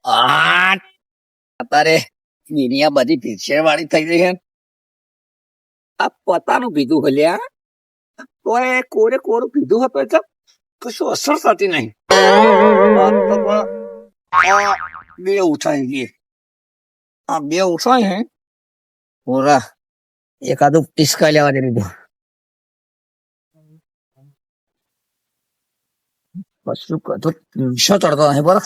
આ અત્યારે દુનિયા બધી ભેળસેળ વાળી થઈ ગઈ છે. આ પોતાનું પીધું હલ્યા તો એ કોરે કોરું પીધું હતું એટલે કશું અસર થતી નહીં. આ બે ઉઠાઈ ગઈ, આ બે ઉઠાય હે પૂરા એકાદું ટીસકા લેવા દે દીધું. કશું કશું પીછો ચડતો નહીં બરાબર.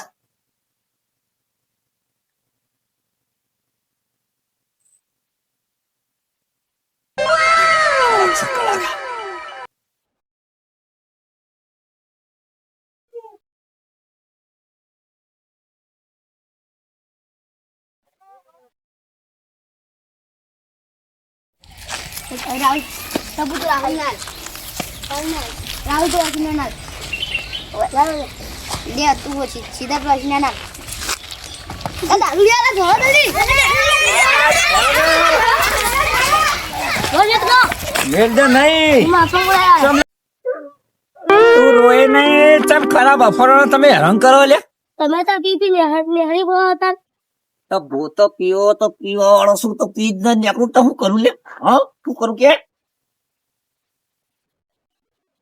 राहुल सबूत राहुल नाल राहुल तो असीना नाल दे तू वो सीधा तो असीना नाल दारू याला घर दे बोल तो મેલ દે નહીં. माफा बोला તું રોય નહીં. ચમ ખરાબ અફરો તમે હેરાન કરો લે. તમે તો પી નેહરી બોલતા તો ભૂતો પીવો તો પીવા વાળો શું તો પી જ ન નીકળું તો હું કરું લે. હા શું કરું કે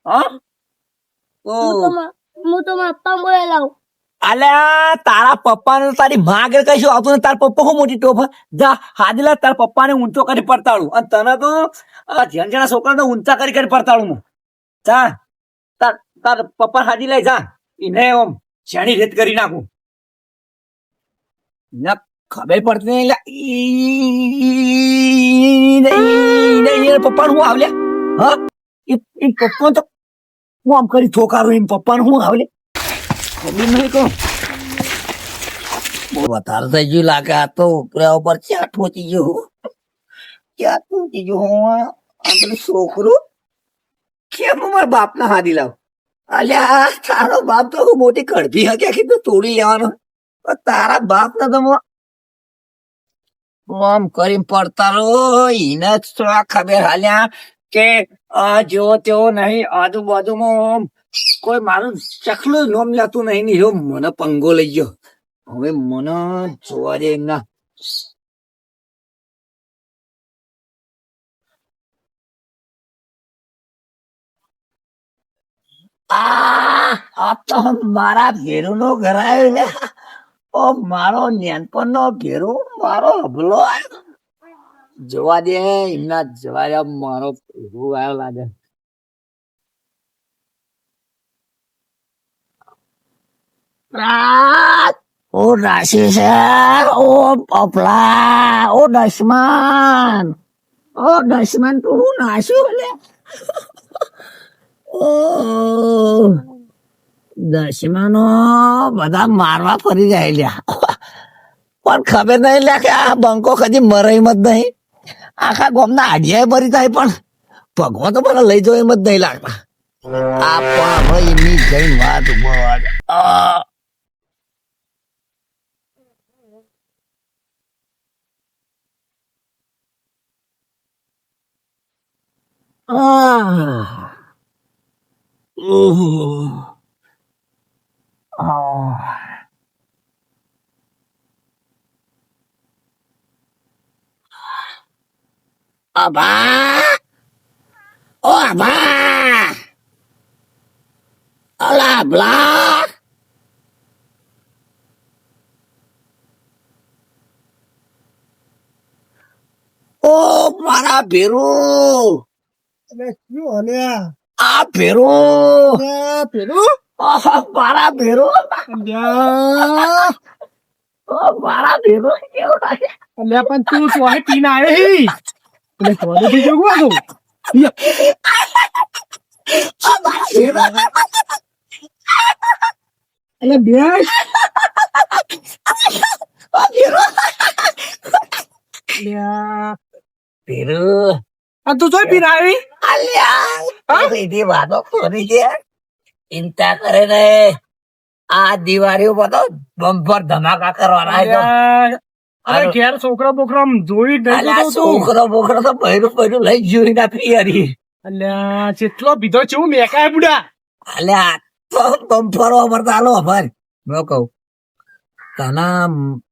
હા હું તો માપા બોલા લાવ અલ્યા તારા પપ્પાને તારી માં આગળ કહીશું આવતું ને તારા પપ્પા હું મોટી ટોપ જા હાજલા તારા પપ્પાને ઊંચો કરી પડતાડું અને તને તો જેન જેના છોકરાને ઊંચા કરી કરી પડતાડું હું. જા તાર પપ્પા હાજી લઈ જા એને ઓમ શેની રીત કરી નાખું. ના ખબર પડતી નહીં પપ્પા હું આવલે. હા એ પપ્પા તો હું આમ કરી ઠોકારું એમ પપ્પાને હું આવલે ખબર નહીં કહું. બહુ વધારે થઈ ગયું લાગે. આ તો ઉપરા ઉપર ક્યાં ઠોચી ગયું ક્યાં ઠોચી ગયું હું આ પેલું છોકરું કેમ મારા બાપના હાદી લાવ. અલ્યા તારો બાપ તો હું મોટી કડભી હકે કીધું તોડી લેવાનો. તારા બાપ ને તો આમ કરીને પડતા રહો. એને જ તો આ ખબર હાલ્યા કે જેવો તેવો નહીં આજુબાજુમાં કોઈ મારું ચકલું નોમ લેતું નહીં ને એવો મને પંગો લઈ ગયો. હવે મને જોવા દે એમના. આ તો મારા ભેરું નો ઘર આવ્યો લે. ઓ મારો નેનપણ નો ભેરું મારો હબલો આવ્યો. જોવા દે એમના જવા દે. મારો ભેરું આવ્યો લાગે. ઓ રાશિ છે. ઓ પપલા. ઓ દશમન. ઓ દશમન તું હું નાશ્યું લે. ઓ દશમનો બધા મારવા ફરી જાય લ્યા. પણ ખબર નહીં લ્યા કે આ બંકો કદી મરાઈ જ નહીં. આખા ગામના આડિયા ભરી થાય પણ ભગવાન તો મને લઈ જાવ એમ જ નહીં લાગતા. આ પણ હવે એમની જઈને વાત ઉભા abah. Oh abah. Alah belah. Oh para biru. Ah biru. પેલું Oh para biru. Oh para biru. અલ્યા પણ તું ચોહે પીને આવ્યો હે એટલે ચોહે થી જોગું હતું Oh para biru. એટલે બેસ Oh biru. અલ્યા Biru. આ તું ચોહે પીને આવી અલ્યા સીધી વાતો કરી છે. ચિંતા કરે ને આ દિવાળીઓ બધો બમ્પર ધમાકા કરવાના છે. અરે ઘેર છોકરો બોકરો આમ જોઈ જ નહીં અલ્યા જોતો તું. છોકરો બોકરો તો બૈરું લઈ જોઈ ના પિયરી. અલ્યા જેટલો પીધો છે હું મેકાય બુડા. અલ્યા તો બમ્પરો વરતા લો ભાઈ મેં કહું તના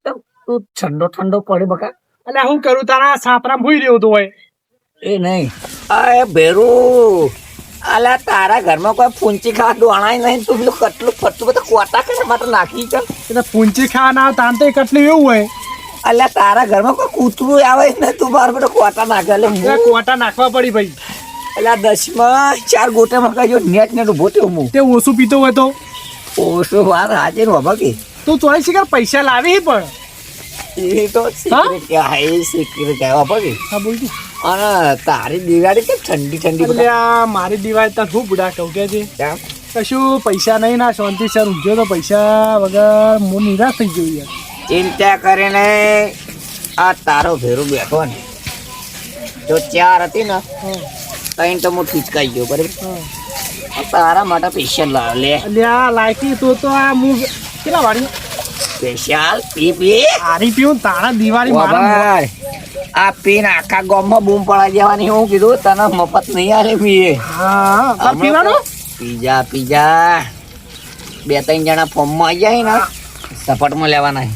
તું ઠંડો ઠંડો પડે બકા. એટલે હું કરું તારા સાપરામાં હોઈ રહ્યો તો હોય એ નહીં અરે ભેરું અલા તારા ઘરમાં કોઈ ફૂંચી ખા ડોણાય નહીં તું પેલું કટલું ફટલું બધું કોટા કરે માટે નાખી કર. એટલે પૂંચી ખાવા ના તાન તો કેટલું એવું હોય અલ્યા તારા ઘરમાં કોઈ કૂતરું આવે ને તું બાર બધો કોટા નાખે એટલે એટલે કોટા નાખવા પડી ભાઈ એટલે 10માં 4 ગોટામાં કઈ નેટ નેટ ઉભો થયો હું તે ઓછું પીતો હોય તો ઓછો વાર હાજર બાબા કે તું ચોઈસ શિકાર પૈસા લાવી પણ એ તો સિક્રેટ કહેવાય એ સિક્રેટ કહેવા બાબા કે હા બોલતું અને તારી દિવાળી કે ઠંડી ઠંડી એટલે આ મારી દિવાળી તાર હું બુડા કહું કે છે કેમ? કશું પૈસા નહીં ના શાંતિ સર ઊંઘ્યો તો પૈસા વગર હું નિરાશ થઈ ગયો યાર ચિંતા કરીને આ તારો ભેરું બેઠો ને જો 4 હતી ને તઈ તો હું ખીચકાઈ ગયો બરાબર આ તારા માટે સ્પેશિયલ લાવ લે એટલે આ લાયકી તો આ હું કેટલા વાળી સ્પેશિયલ પી પી હારી પીવું ને તારા દિવાળી મારા બાબા આ પીને આખા ગામમાં બૂમ પડાઈ જવાની હું કીધું તને મફત નહીં આલે મીએ હા તાર પીવાનું પીજા પીજા 2-3 જણા ફોર્મમાં આવી જાય ને સપોર્ટમાં લેવાના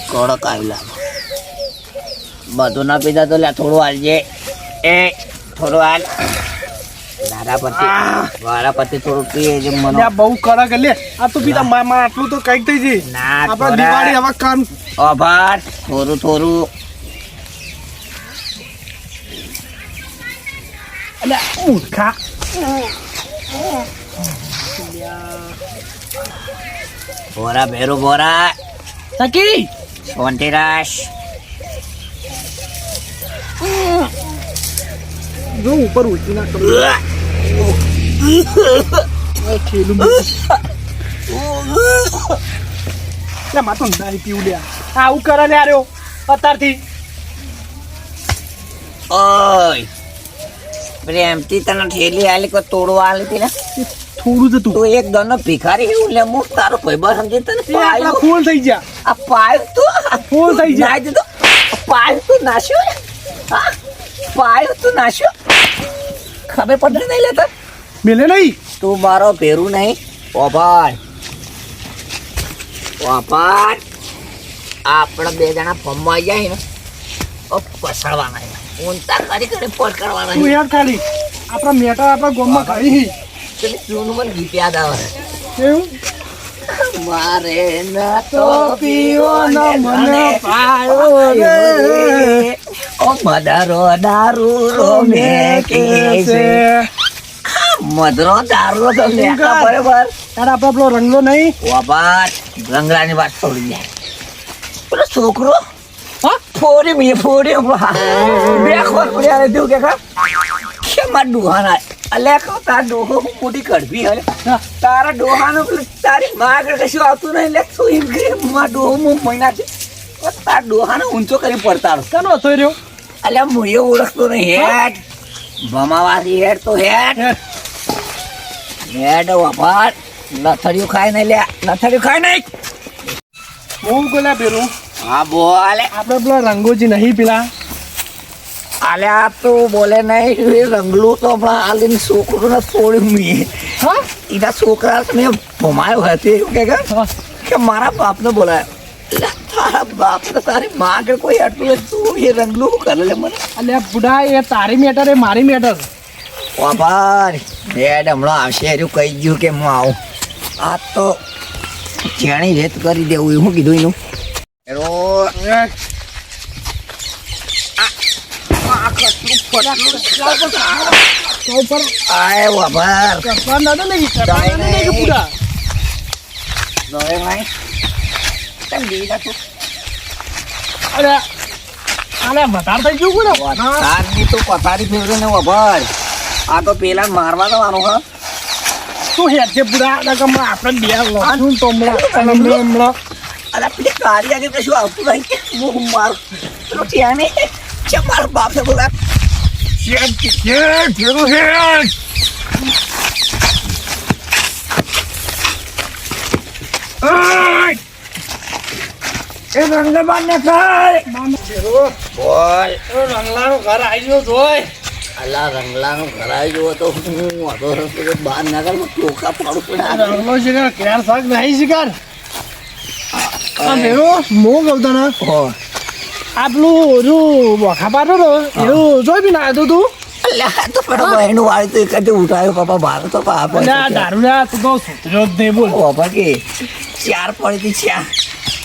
કડક આવી લાગે બધું ના પીધા તો લે થોડું હાલજે એ થોડું હાલ વાળા પતિ થોડું પીએ છે મને એટલે આ બહુ કડક લે આ તો પીતા મામા આટલું તો કઈક થઈ જઈ ના આપણા દિવાળી હવે કામ આભાર થોડું થોડું એટલે મૂર્ખા બોરા ભેરું બોરા સકી શાંતિરાશ જો ઉપર ઉલટી ના કરું ખેલું એટલે માં તો નહીં પીવું લે આવું કરે ને આર્યો અત્યારથી ઓય પ્રેમથી તને ઠેલી આલી કોઈ તોડવા આલી હતી ને થોડું જ હતું તો એક દનો ભિખારી એવું લે હું તારો ભાઈબંધ સમજી તને એ આપણા પાયો ફૂલ થઈ ગયા આ પાયો તું ફૂલ થઈ ગયા નાઈ દીધો પાયો તું નાશ્યો ને? હા પાયો તું નાશ્યો ખબર પડે નહીં લેતા મેલે નહીં તું મારો ભેરું નહીં ઓભાર ઓભાર આપણે 2 જણા ફોર્મમાં આવી જાય ને પસાડવાના ઊંચા કરી કરી પકડવાના તું યાર ખાલી આપણા મેટા આપણા ગામમાં ખાઈ તને જૂનું મને ગીત યાદ આવે કેવું મારે ના તો પીવાનો મને પાયો રે ઓ મદારો દારૂ રો મે કે છે મદરો દારૂ તો લે બરાબર તારા આપણા પેલો રંગલો નહીં ઓભાર રંગલાની વાત છોડી દે પેલો છોકરો હા ફોડી મી ફોડી બે ખોર પડ્યા તું કે મારા ડોહાના અલ્યા કહો તારા ડોહો મોટી કડવી હે તારા ડોહાનો તારી માં આગળ કશું આવતું નહીં લે તું એમ કે માં ડોહો હું મહિના છે તારા ડોહાને ઊંચો કરી પડતાડો કાનો હતો રહ્યો અલ્યા હું એ ઓળખતો નહીં હેડ ભમાવાથી હેડ તો હેડ હેડ વભાર લથડિયું ખાય નહીં લે લથડિયું ખાય નહીં બહુ ગોલા ભેરું હા બોલે આપણે પેલા રંગોજી નહીં પેલા અલ્યા તું બોલે નહીં એ રંગલું તો હમણાં આલીને છોકરોને છોડ્યું મેં હા એના છોકરા મેં ભમાયો હતી એવું કે મારા બાપને બોલાયો એટલે તારા બાપને તારી માં આગળ કોઈ આટલું તું એ રંગલું કરે લે મને અલ્યા બુડા એ તારી મેટર એ મારી મેટર વાભાર ડેડ હમણાં આવશે એનું કહી ગયું કે હું આવું આ તો ચેણી રેત કરી દેવું એવું કીધું એનું આય વાભાર બુડા અરે આને વધારે થઈ ગયું ને તારની તો પથારી ફેરવે ને વાભાર આ તો પેલા મારવા જવાનું હા તું હેડ છે બુડા આપણે બે લોશું તો હમણાં અરે પેલી કાળી આગળ કશું આવતું નહીં કે હું મારું પેલો ત્યાં ને મારા બાપને બોલા એ રંગબાન ને ખાય બોલ રંગલાનું ઘર આવી ગયો જોઈ અલા રંગલાનું કરાવી જુઓ તો હું વાંધો નથી, બહાર ના કર ટોકા પાડું પડે. રંગલો શિકાર ક્યાં શાક નહીં શિકાર આ ભેરો મો ગવતા ને હો. આપણું ઓલું બોખા પાડો ને એવું જોઈ બી ના તું અલ્યા તો પેલો બહેનું વાળી તો એક જ ઉઠાયો પપ્પા બહાર તો પાપ અને આ દારૂ ના તું તો સુધર્યો જ નહીં બોલ બાબા કે 4 પડી હતી 4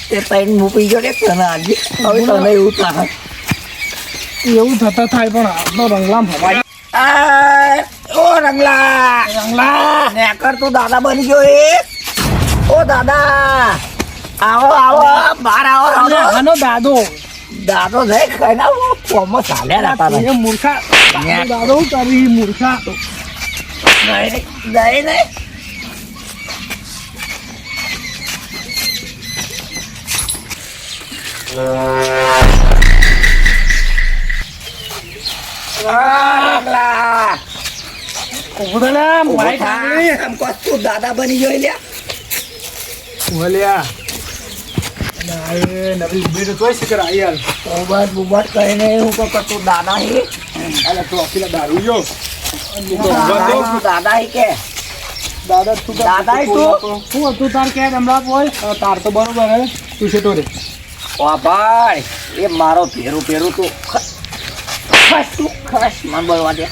તે 3 મૂકી ગયો ને તને આજે હવે તને એવું થાય. એવું થતા થાય પણ આપણો રંગલામ ભવાય ઓ રંગલા નેકર તું દાદા બની ગયો એ. ઓ દાદા આવો આવો બહાર આવો અને આનો દાદો દાદો જઈ ખાઈ ના કોમો ચાલ્યા હતા એ મૂર્ખા દાદો હું કરી મૂર્ખા નહીં તું દાદા બની ગયો લ્યા. બોલ્યા નવી ઉભી તો શિકાર આવી યાર બુબટ કહીને હું કહું તું દાદા હી અલે તો અકેલા દારૂ જો દાદા હી કે દાદા તું દાદા ઈ તું? શું હતું તાર કે હમણાં બોલ તાર તો બરોબર હે તું છે તો રે ઓ ભાઈ એ મારો પેરું તું ખસ મન બોલવા દે.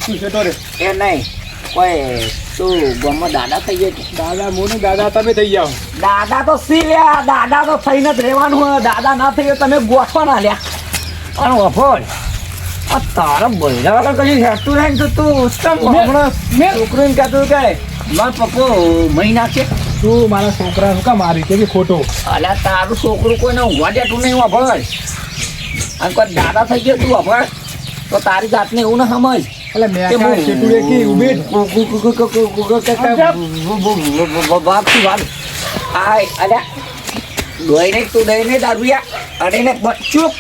તું છે તો રે એ નહીં કોઈ તું ગામમાં દાદા થઈ ગયો છે? દાદા મોનું દાદા તમે થઈ જાઓ દાદા તો સી લ્યા દાદા તો થઈને જ રહેવાનું હોય. દાદા ના થઈ ગયો તમે ગોઠવા ના લ્યા પણ વફોડ આ તારા બૈરા વગર કશું હેઠતું રહે ને તો તું ઉત્તમ હમણાં છોકરીને કહેતું કે મારો પપ્પો મહી નાખે. તું મારા છોકરા શું કા મારી કે ખોટો અલ્યા તારું છોકરું કોઈને ઊંઘવા દેતું નહીં વફોડ. અને કોઈ દાદા થઈ ગયો તું વફોડ તો તારી જાતને એવું ના સમજ. એટલે મેં કા ચેટુડે કી ઉભી બાપથી વાત આય અલ્યા દોઈ નહીં તું દઈ નહીં દારૂયા અને ને ચૂપ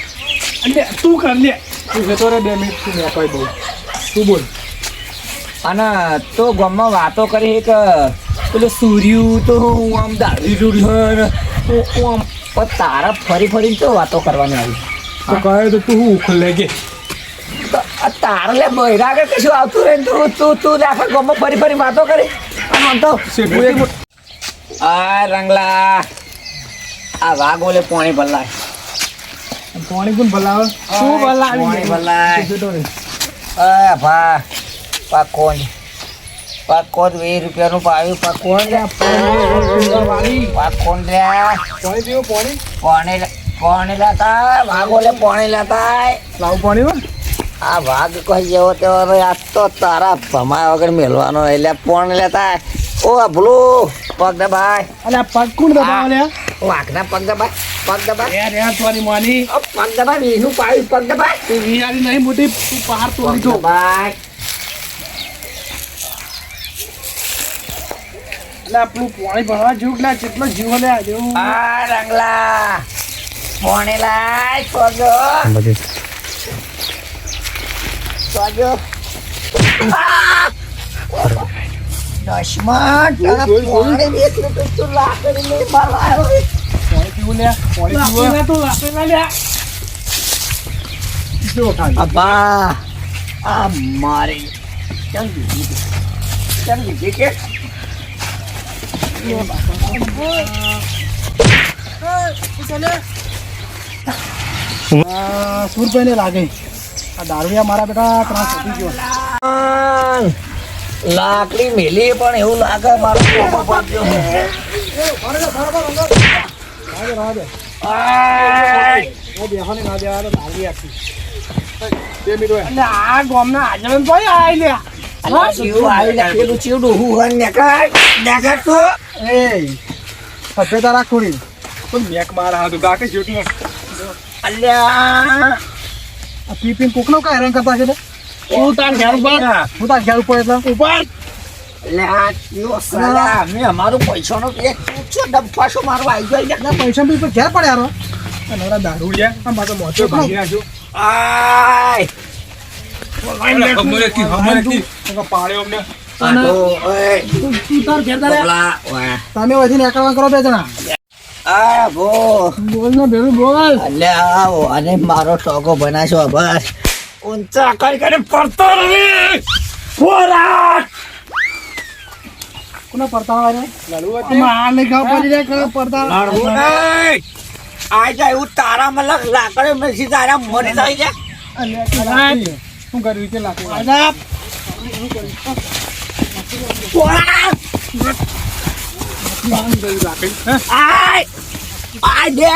અને તું કર લે તું છે તો રે 2 મિનિટ તું મેં કહી દઉં તું બોલ અને તો ગામમાં વાતો કરી કે પેલું સૂર્યું તો હું આમ દારૂ રૂડ્યો આમ પણ તારા ફરી તો વાતો કરવાની આવી. તો કહે તો તું હું ઉખલે કે તો આ તારા લે બૈરા આગળ કશું આવતું રહે ને તું આખા ગામમાં ફરી વાતો કરી આમ આમ તો આ રંગલા આ વાઘ ઓલે પોણી ભલાય પાણી કોણ ભલાવે તું ભલાવી પોણી ભલાય તું છે તો રે અ ભા પાકોન 20 રૂપિયાનું પાવ્યું પાકોન પાકોન રહ્યા પાણી પીવો પાણી પાણી લેતા વાઘ ઓલે પાણી લેતા લાવ પાણી માં આ વાઘ કહી જેવો તેવો રે આ તો તારા ભમાયા વગર મેલવાનો એટલે પાણી લેતા ઓ ભૂલું પગ દબાય અને આ પગ કોણ દબાવે લે વાઘના પગ દબાય યાર યાર તારી માની પગ દબાય એનું પાવ્યું પગ દબાય તું વિયારી નહીં મોટી તું પહાડ પગ તોડી દો દબાય એટલે આપણું પાણી ભરવા જેવું એટલે કેટલો જીવ લે જેવું આ રંગલા પાણી લાય સોજો દશમન પાણી 20 રૂપિયા તું લાકડી લઈ મારવા આવ્યો. પાણી પીવું લે પાણી પીવું તું લાકડી ના લે જો ખાલી અబ్బા આ મારી ચાલ દીધી કે સુરભાઈને લાગે આ દારૂડિયા મારા બેટા ત્રાસ વધી ગયો લાકડી મેલી પણ એવું લાગે મારો કોપો પડ્યો છે. રાજે આય! બેહોને ના દેવા તો દારૂડી આખી 2 મિનિટ એટલે આ ગામના આજણ તો આઈ લે અલા જીવ આવી લે પેલું ચીવડું હું હન નેકર તું એ સભ્યતા રાખ થોડી પણ મેક મારા હાથ ગાકે જોટી અલ્યા આ પીપીન કોકનો કા હેરાન કરતા છે તું તાર ઘેર ઉપર હું તાર ઘેર ઉપર એટલે ઉપર અલ્યા યો સાલા મે અમારું પૈસાનો એક ચૂચો ડબ્બાશો મારવા આવી ગયો ના પૈસા બી ઉપર ઘેર પડે યાર નવરા દારૂ લે આ માતો મોચો ભાગી નાખ્યો આય ખબર હતી પાડ્યો અમને તું તાર ઘેર દારે બલા ઓય તમે વધી નીકળવા કરો બે જણા આ ભો બોલ ને બેરું બોલ અલ્યા આવો અને મારો ટોકો બનાશો બસ ઊંચા કરી પડતો નથી પોરા કોને પડતા માર નહીં ખાવ પડી જાય કોને પડતા લડવું નહીં આ જાય એવું તારા મલક લાકડે મેસી તારા મરી જાય છે શું કર્યું કે લાગે પોરા આય આય દે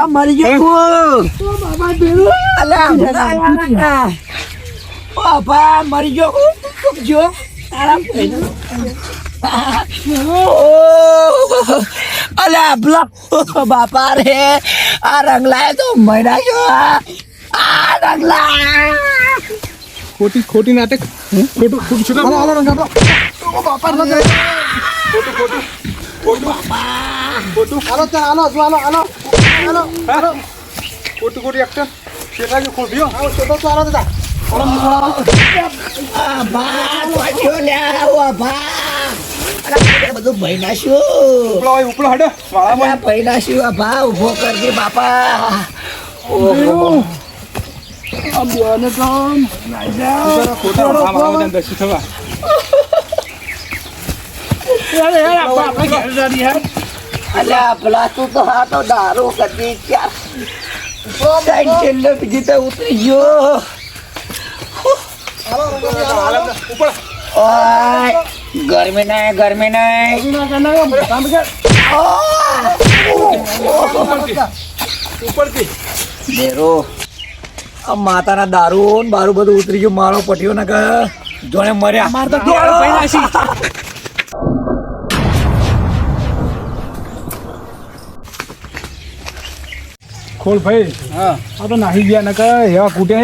મરી ગયો મરી ગયો અલ્યા બ્લોક બાપા રે આ રંગલાય તો મહિના છો આ રંગલા ખોટી નાટક ખોટું શું ખોટું એક્ટર શેઠાજી ખોટ્યો છોટો તો આલો દાદા બધું ભાઈ નાખ્યું ઉપલો હડે ભાઈ નાખ્યું ભા ઉભો કરજે બાપા અલ્યા પેલા તું તો હા તો દારૂ કરી ક્યાં બીજી તો ઉતરી ગયો ગરમી નહીં બેરો આ માતાના દારૂ ને બારું બધું ઉતરી ગયું મારો પટ્યો ને કે જોને મર્યા માર તો ખોલ ભાઈ હા આ તો નાહી ગયા ને કે એવા કૂટે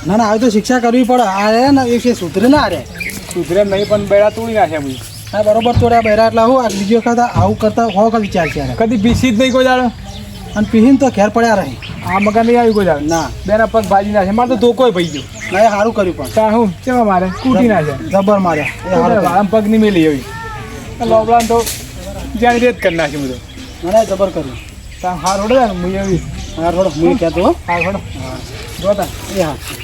ના હવે તો શિક્ષા કરવી પડે આ રે ને એ સુધરે ના રે સુધરે નહીં પણ બેડા તોડી નાખ્યા ભાઈ હા બરોબર તોડ્યા બેડા એટલે હું આ બીજી વખત આવું કરતા હો કે વિચાર છે કદી પીસી જ નહીં કોઈ જાણે અને પીહીને તો ઘેર પડ્યા રહી આ મકાન નહીં આવી કોઈ જાણે ના બેના પગ ભાજી નાખે મારે તો ધોકોય ભાઈ ગયો ના એ સારું કર્યું પણ ત્યાં હું કેમાં મારે કૂટી નાખે જબર માર્યા આમ પગ નહીં મેલી એવી લોબડાને તો જાણી રેત કરી નાખી બધું મને જબર કર્યું ત્યાં હાર હોડે ને હું એવી હાર હોડો હું કહેતો હાર હોડો હા જોતા એ હા